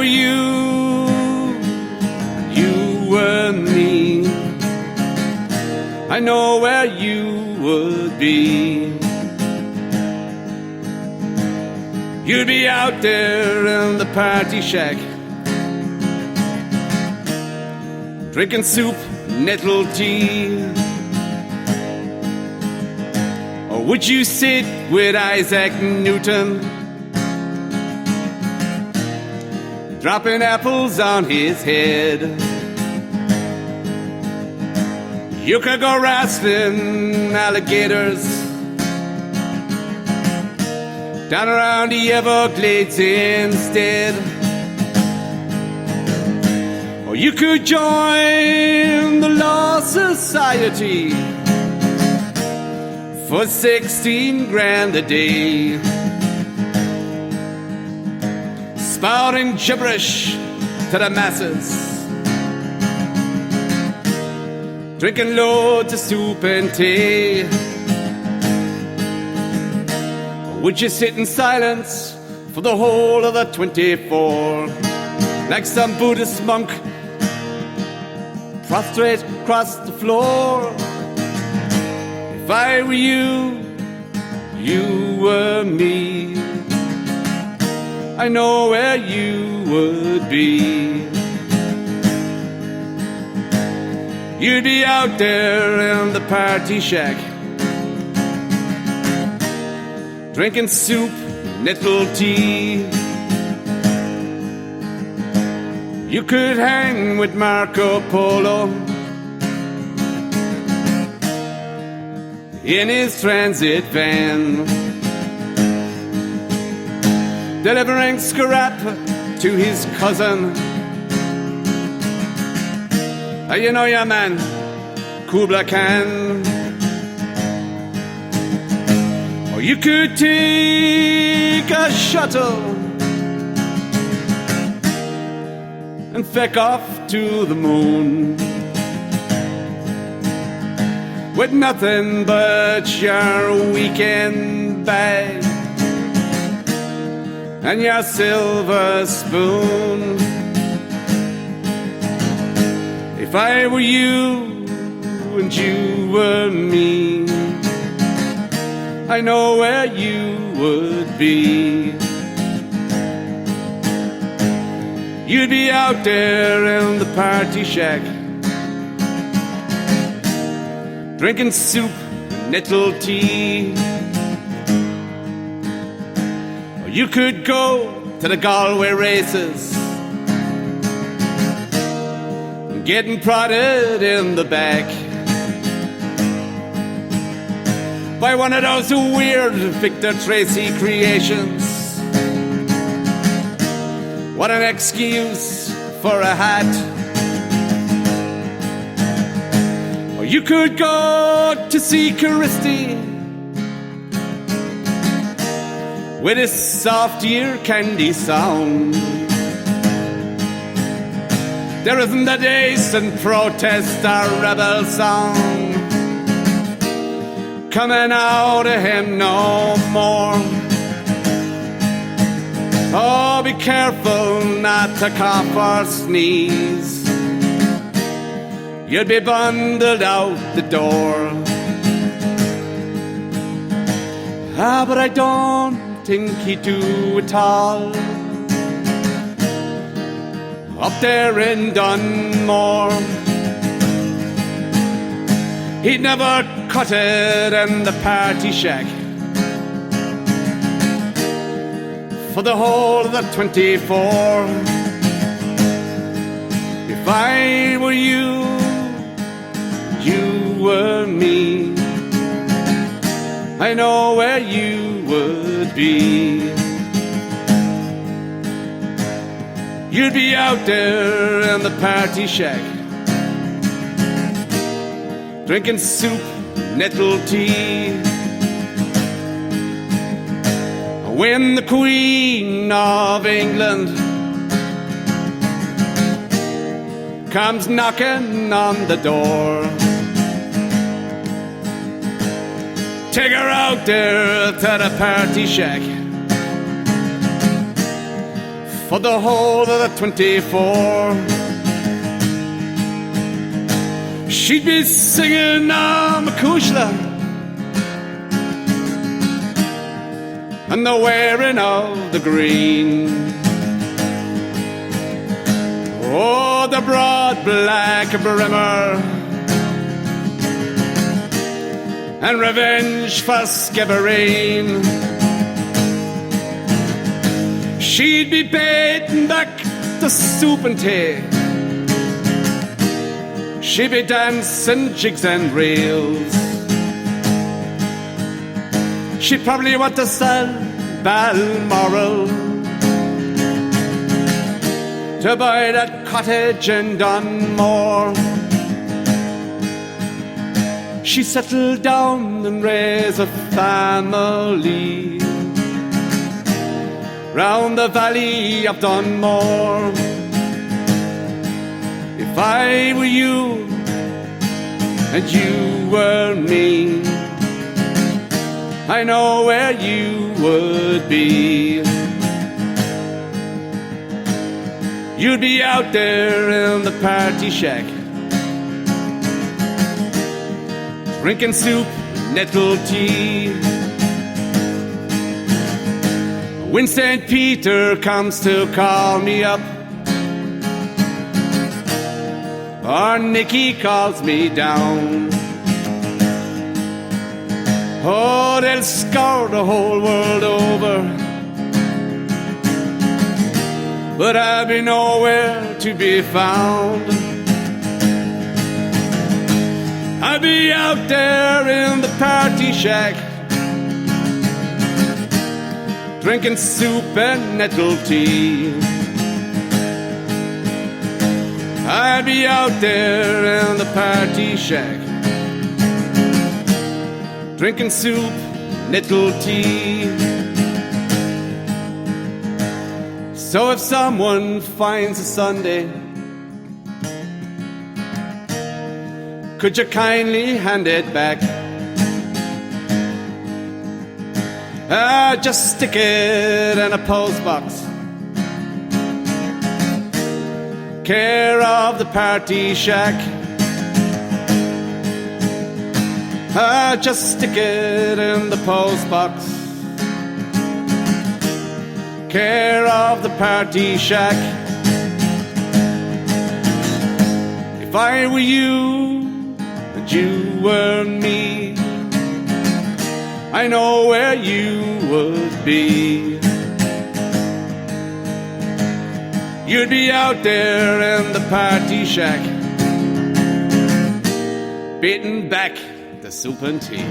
were you, you were me, I know where you would be. You'd be out there in the party shack, drinking soup, nettle tea. Or would you sit with Isaac Newton, dropping apples on his head? You could go wrestling alligators down around the Everglades instead. Or you could join the Law Society for 16 grand a day, spouting gibberish to the masses, drinking loads of soup and tea. Would you sit in silence for the whole of the 24, like some Buddhist monk, prostrate across the floor? If I were you, you were me, I know where you would be. You'd be out there in the party shack, drinking soup, nettle tea. You could hang with Marco Polo in his transit van, delivering scrap to his cousin. You know your man, Kubla Khan. Or you could take a shuttle and feck off to the moon with nothing but your weekend bag and your silver spoon. If I were you and you were me, I know where you would be. You'd be out there in the party shack, drinking soup, nettle tea. Or you could go to the Galway races, getting prodded in the back by one of those weird Victor Tracy creations. What an excuse for a hat. Or you could go to see Christie with his soft ear candy sound. There isn't a decent protest or rebel song coming out of him no more. Oh, be careful not to cough or sneeze, you'd be bundled out the door. But I don't think he'd do it all up there in Dunmore. He'd never cut it in the party shack for the whole of the 24. If I were you, you were me, I know where you would be. You'd be out there in the party shack, drinking soup, nettle tea. When the Queen of England comes knocking on the door, take her out there to the party shack for the whole of the 24. She'd be singing on Macushla and the wearing of the green. Oh, the broad black brimmer and revenge for Skibbereen. She'd be baiting back the soup and tea. She'd be dancing jigs and reels. She'd probably want to sell Balmoral to buy that cottage in Dunmore. She settled down and raised a family round the valley of Dunmore. If I were you and you were me, I know where you would be. You'd be out there in the party shack, drinking soup, nettle tea. When St. Peter comes to call me up, or Nicky calls me down, oh, they'll scour the whole world over, but I'll be nowhere to be found. I'll be out there in the party shack, drinking soup and nettle tea. I'll be out there in the party shack, drinking soup, nettle tea. So if someone finds a Sunday, could you kindly hand it back? Just stick it in a post box, care of the party shack. Just stick it in the post box, care of the party shack. If I were you and you were me, I know where you would be. You'd be out there in the party shack, beating back the soup and tea.